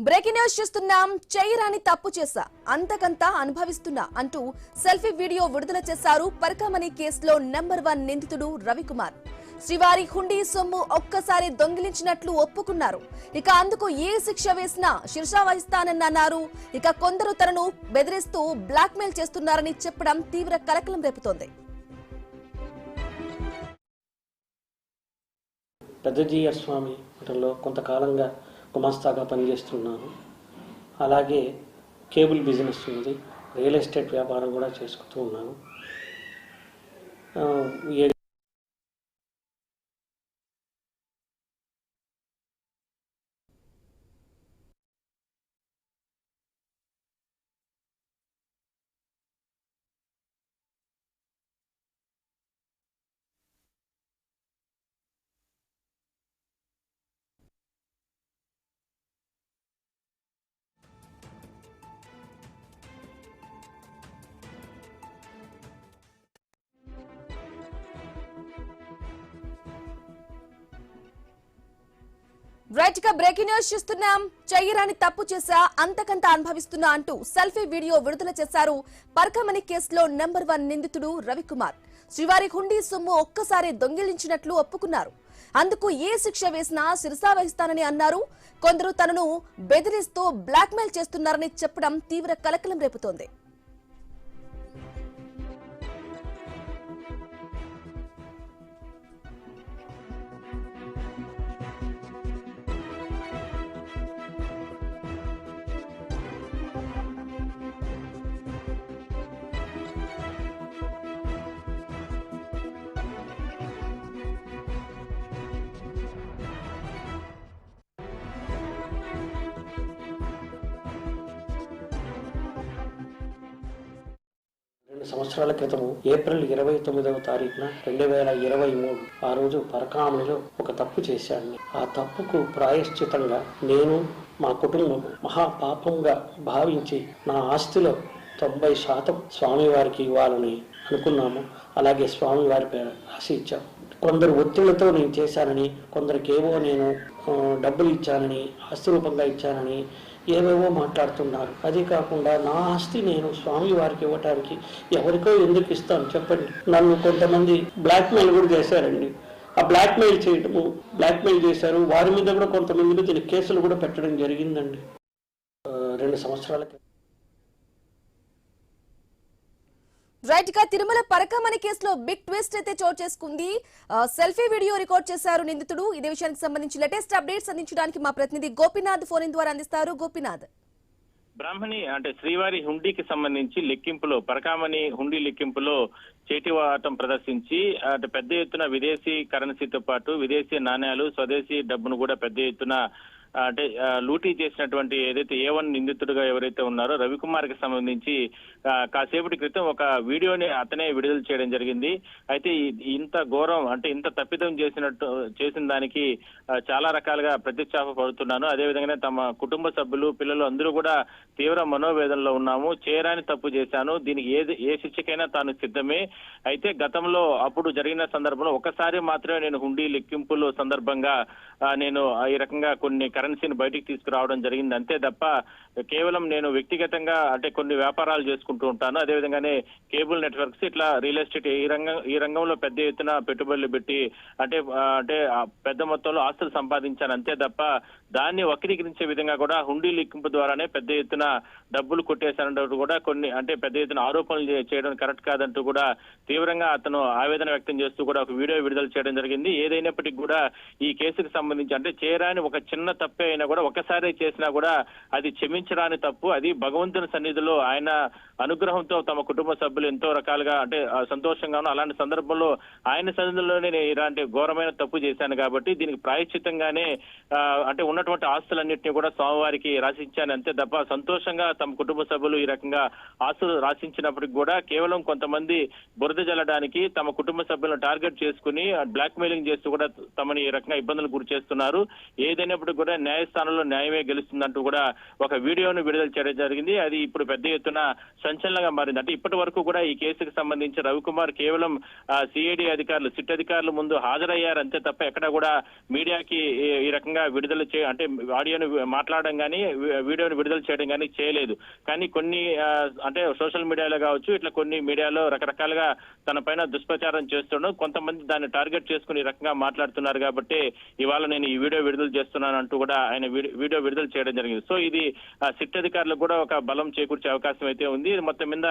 Breaking news చూస్తున్నాం. చేయరాని తప్పు చేశా, అంతకంతా అనుభవిస్తున్నా అంటూ సెల్ఫీ వీడియో విడుదల చేశారు పరకామణి కేసులో నెంబర్ 1 నిందితుడు రవికుమార్. శ్రీవారి హుండీ సొమ్ము ఒక్కసారి దొంగిలించినట్లు ఒప్పుకున్నారు. ఇక అందుకు ఏ శిక్ష వేసినా శిరసా వహిస్తానన్నారు. ఇక కొందరు తనను బెదిరిస్తూ బ్లాక్మెయిల్ చేస్తున్నారని చెప్పడం తీవ్ర కలకలం రేపుతోంది. పెద్దజీయర్ స్వామి మఠంలో కొంతకాలంగా గుమాస్తాగా పనిచేస్తున్నాను. అలాగే కేబుల్ బిజినెస్ ఉంది, రియల్ ఎస్టేట్ వ్యాపారం కూడా చేసుకుంటూ ఉన్నాను. రైట్ గా బ్రేకింగ్ న్యూస్ చూస్తున్నాం. చేయరాని తప్పు చేశా, అంతకంతా అనుభవిస్తున్నా అంటూ సెల్ఫీ వీడియో విడుదల చేశారు పరకామణి కేసులో నెంబర్ 1 నిందితుడు రవికుమార్. శ్రీవారి హుండీ సొమ్ము ఒక్కసారి దొంగిలించినట్లు ఒప్పుకున్నారు. అందుకు ఏ శిక్ష వేసినా శిరసా వహిస్తానని అన్నారు. కొందరు తనను బెదిరిస్తూ బ్లాక్మెయిల్ చేస్తున్నారని చెప్పడం తీవ్ర కలకలం రేపుతోంది. సంవత్సరాల క్రితం ఏప్రిల్ 29వ తారీఖున 2023 ఆ రోజు పరకామణిలో ఒక తప్పు చేశాను. ఆ తప్పుకు ప్రాయశ్చితంగా నేను మా కుటుంబం మహాపాపంగా భావించి నా ఆస్తిలో 90% స్వామివారికి ఇవ్వాలని అనుకున్నాము. అలాగే స్వామివారి పేరు రాసి ఇచ్చాం. కొందరు ఒత్తిళ్లతో నేను చేశానని, కొందరికేవో నేను డబ్బులు ఇచ్చానని, ఆస్తి రూపంగా ఇచ్చానని ఏవేవో మాట్లాడుతున్నారు. అదే కాకుండా నా ఆస్తి నేను స్వామి వారికి ఇవ్వటానికి ఎవరికో ఎందుకు ఇస్తాను చెప్పండి. నన్ను కొంతమంది బ్లాక్మెయిల్ కూడా చేశారండి. ఆ బ్లాక్మెయిల్ చేయటము, బ్లాక్మెయిల్ చేశారు. వారి మీద కూడా కొంతమంది మీద కేసులు కూడా పెట్టడం జరిగిందండి. 2 సంవత్సరాల రైట్ గా తిరుమల పరకామణి కేసులో బిగ్ ట్విస్ట్ అయితే చోటు చేసుకుంది. సెల్ఫీ వీడియో రికార్డ్ చేశారు నిందితుడు. ఇదే విషయానికి సంబంధించి లేటెస్ట్ అప్డేట్స్ అందించడానికి మా ప్రతినిధి గోపీనాథ్ ఫోన్ ఇన్ ద్వారా అందిస్తారు. గోపీనాథ్, బ్రాహ్మణి అంటే శ్రీవారి హుండీకి సంబంధించి లెక్కింపులో, పరకామణి హుండీ లెక్కింపులో చేతివాటం ప్రదర్శించి అంటే పెద్ద ఎత్తున విదేశీ కరెన్సీతో పాటు విదేశీ నాణ్యాలు, స్వదేశీ డబ్బును కూడా పెద్ద ఎత్తున అంటే లూటీ చేసినటువంటి ఏదైతే A1 నిందితుడుగా ఎవరైతే ఉన్నారో రవికుమార్ కి సంబంధించి కాసేపటి క్రితం ఒక వీడియోని అతనే విడుదల చేయడం జరిగింది. అయితే ఇంత ఘోరం అంటే ఇంత తప్పిదం చేసిన దానికి చాలా రకాలుగా ప్రతిష్టాప పడుతున్నాను. అదేవిధంగానే తమ కుటుంబ సభ్యులు, పిల్లలు అందరూ కూడా తీవ్ర మనోవేదనలో ఉన్నాము. చేయరాని తప్పు చేశాను, దీనికి ఏ శిక్షకైనా తాను సిద్ధమే. అయితే గతంలో అప్పుడు జరిగిన సందర్భంలో ఒకసారి మాత్రమే నేను హుండీ లెక్కింపుల సందర్భంగా నేను ఈ రకంగా కొన్ని కరెన్సీని బయటికి తీసుకురావడం జరిగింది. అంతే తప్ప కేవలం నేను వ్యక్తిగతంగా అంటే కొన్ని వ్యాపారాలు చేసుకుంటూ ఉంటాను. అదేవిధంగానే కేబుల్ నెట్వర్క్స్, ఇట్లా రియల్ ఎస్టేట్ ఈ రంగంలో పెద్ద ఎత్తున పెట్టుబడులు పెట్టి అంటే పెద్ద మొత్తంలో ఆస్తులు సంపాదించాను. అంతే తప్ప దాన్ని వక్రీకరించే విధంగా కూడా హుండీ లెక్కింపు ద్వారానే పెద్ద ఎత్తున డబ్బులు కొట్టేశారంటూ కూడా కొన్ని అంటే పెద్ద ఎత్తున ఆరోపణలు చేయడం కరెక్ట్ కాదంటూ కూడా తీవ్రంగా అతను ఆవేదన వ్యక్తం చేస్తూ కూడా ఒక వీడియో విడుదల చేయడం జరిగింది. ఏదైనప్పటికీ కూడా ఈ కేసుకు సంబంధించి అంటే చేయరాని ఒక చిన్న తప్పే అయినా కూడా ఒకసారి చేసినా కూడా అది క్షమించరాని తప్పు. అది భగవంతుని సన్నిధిలో ఆయన అనుగ్రహంతో తమ కుటుంబ సభ్యులు ఎంతో రకాలుగా అంటే సంతోషంగాను, అలాంటి సందర్భంలో ఆయన సన్నిధిలోనే నేను ఇలాంటి ఘోరమైన తప్పు చేశాను కాబట్టి దీనికి ప్రాయశ్చిత్తంగానే అంటే ఉన్నటువంటి ఆస్తులన్నింటినీ కూడా స్వామివారికి రాసిచ్చాను. అంతే తప్ప సంతోషంగా తమ కుటుంబ సభ్యులు ఈ రకంగా ఆస్తులు రాసించినప్పటికి కూడా కేవలం కొంతమంది బురద జల్లడానికి తమ కుటుంబ సభ్యులను టార్గెట్ చేసుకుని బ్లాక్ మెయిలింగ్ చేస్తూ కూడా తమని ఈ రకంగా ఇబ్బందులు గురి చేస్తున్నారు. ఏదైనప్పటికీ కూడా న్యాయస్థానంలో న్యాయమే గెలుస్తుందంటూ కూడా ఒక వీడియోను విడుదల చేయడం జరిగింది. అది ఇప్పుడు పెద్ద ఎత్తున సంచలనంగా మారింది. అంటే ఇప్పటి వరకు కూడా ఈ కేసుకు సంబంధించి రవికుమార్ కేవలం సిఐడి అధికారులు, సిట్ అధికారుల ముందు హాజరయ్యారు అంతే తప్ప ఎక్కడ కూడా మీడియాకి ఈ రకంగా విడుదల అంటే ఆడియోను మాట్లాడడం కానీ వీడియోను విడుదల చేయడం కానీ చేయలేదు. కానీ కొన్ని అంటే సోషల్ మీడియాలో కావచ్చు, ఇట్లా కొన్ని మీడియాలో రకరకాలుగా తన పైన దుష్ప్రచారం చేస్తుండడం, కొంతమంది దాన్ని టార్గెట్ చేసుకుని ఈ రకంగా మాట్లాడుతున్నారు కాబట్టి ఇవాళ నేను ఈ వీడియో విడుదల చేస్తున్నాను అంటూ కూడా ఆయన వీడియో విడుదల చేయడం జరిగింది. సో ఇది సిట్ అధికారులకు కూడా ఒక బలం చేకూర్చే అవకాశం అయితే ఉంది. మొత్తం మీద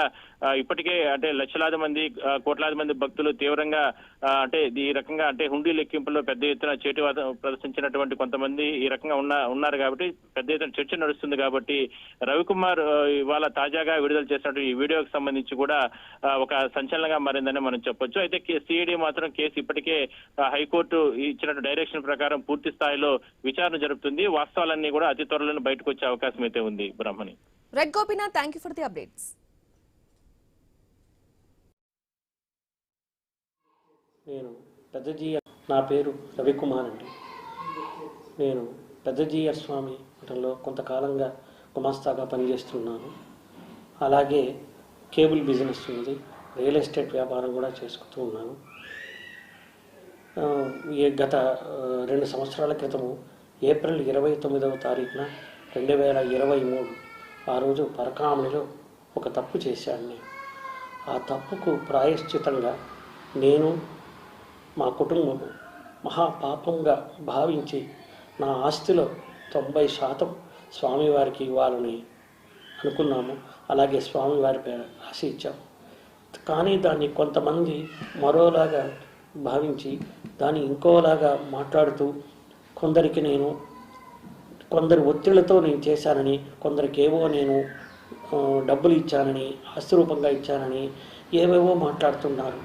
ఇప్పటికే అంటే లక్షలాది మంది, కోట్లాది మంది భక్తులు తీవ్రంగా అంటే ఈ రకంగా అంటే హుండీ లెక్కింపులో పెద్ద ఎత్తున చేటివాదం ప్రదర్శించినటువంటి కొంతమంది ఈ రకంగా ఉన్నారు కాబట్టి పెద్ద ఎత్తున చర్చ నడుస్తుంది. కాబట్టి రవికుమార్ ఇవాళ తాజాగా విడుదల చేసినటువంటి ఈ వీడియోకి సంబంధించి కూడా ఒక సంచలనంగా మారిందని మనం చెప్పొచ్చు. అయితే సిఐడి మాత్రం కేసు ఇప్పటికే హైకోర్టు ఇచ్చిన డైరెక్షన్ ప్రకారం పూర్తి స్థాయిలో విచారణ జరుపుతుంది. వాస్తవాలన్నీ కూడా అతి త్వరలో బయటకు వచ్చే అవకాశం అయితే ఉంది. Brahmani. Right Gopinath, thank you for the updates. నేను నా పేరు రవికుమార్ అండి. నేను పెద్దజీయర్ స్వామి మఠంలో కొంతకాలంగా గుమాస్తాగా పనిచేస్తున్నాను. అలాగే కేబుల్ బిజినెస్ ఉంది, రియల్ ఎస్టేట్ వ్యాపారం కూడా చేసుకుంటూ ఉన్నాను. గత 2 సంవత్సరాల క్రితము ఏప్రిల్ 29వ తారీఖున 2023 ఆ రోజు పరకామణిలో ఒక తప్పు చేశాను. నేను ఆ తప్పుకు ప్రాయశ్చితంగా నేను, మా కుటుంబం మహాపాపంగా భావించి నా ఆస్తిలో 90% స్వామివారికి ఇవ్వాలని అనుకున్నాము. అలాగే స్వామివారి పేరు రాసి ఇచ్చాము. కానీ దాన్ని కొంతమంది మరోలాగా భావించి దాన్ని ఇంకోలాగా మాట్లాడుతూ కొందరి ఒత్తిళ్లతో నేను చేశానని, కొందరికేవో నేను డబ్బులు ఇచ్చానని, ఆస్తి రూపంగా ఇచ్చానని ఏవేవో మాట్లాడుతున్నారు.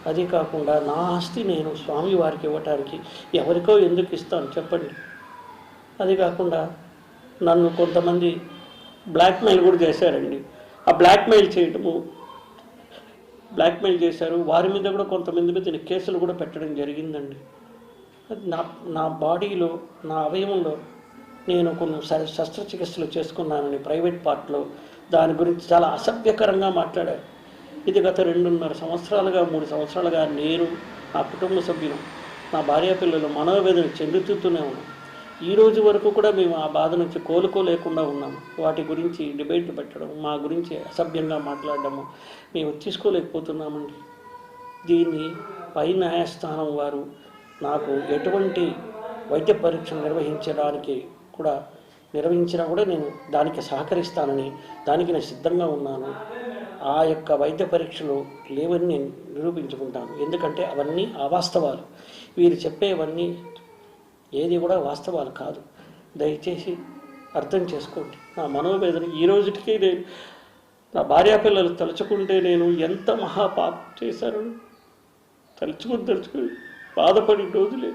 అది కాకుండా నా ఆస్తి నేను స్వామివారికి ఇవ్వటానికి ఎవరికో ఎందుకు ఇస్తాను చెప్పండి. అది కాకుండా నన్ను కొంతమంది బ్లాక్మెయిల్ కూడా చేశారండి. ఆ బ్లాక్మెయిల్ చేశారు. వారి మీద కూడా కొంతమంది మీద కేసులు కూడా పెట్టడం జరిగిందండి. నా బాడీలో, నా అవయవంలో నేను కొన్ని శస్త్రచికిత్సలు చేసుకున్నానని ప్రైవేట్ పార్ట్లో దాని గురించి చాలా అసభ్యకరంగా మాట్లాడారు. ఇది గత 2.5 సంవత్సరాలుగా 3 సంవత్సరాలుగా నేను, నా కుటుంబ సభ్యులు, నా భార్య పిల్లలు మనోవేదన చెందుతూనే ఉన్నాం. ఈ రోజు వరకు కూడా మేము ఆ బాధ నుంచి కోలుకోలేకుండా ఉన్నాము. వాటి గురించి డిబేట్లు పెట్టడం, మా గురించి అసభ్యంగా మాట్లాడడము మేము తీసుకోలేకపోతున్నామండి. దీన్ని పై న్యాయస్థానం వారు నాకు ఎటువంటి వైద్య పరీక్ష నిర్వహించినా కూడా నేను దానికి సహకరిస్తానని, దానికి నేను సిద్ధంగా ఉన్నాను. ఆ యొక్క వైద్య పరీక్షలు లేవని నేను నిరూపించుకుంటాను. ఎందుకంటే అవన్నీ అవాస్తవాలు. వీరు చెప్పేవన్నీ ఏది కూడా వాస్తవాలు కాదు. దయచేసి అర్థం చేసుకోండి. నా మనోవేదన ఈ రోజుకి నేను, నా భార్యాపిల్లలు తలుచుకుంటే నేను ఎంత మహాపాపం చేశాను తలుచుకుని బాధపడి రోజు లేదు.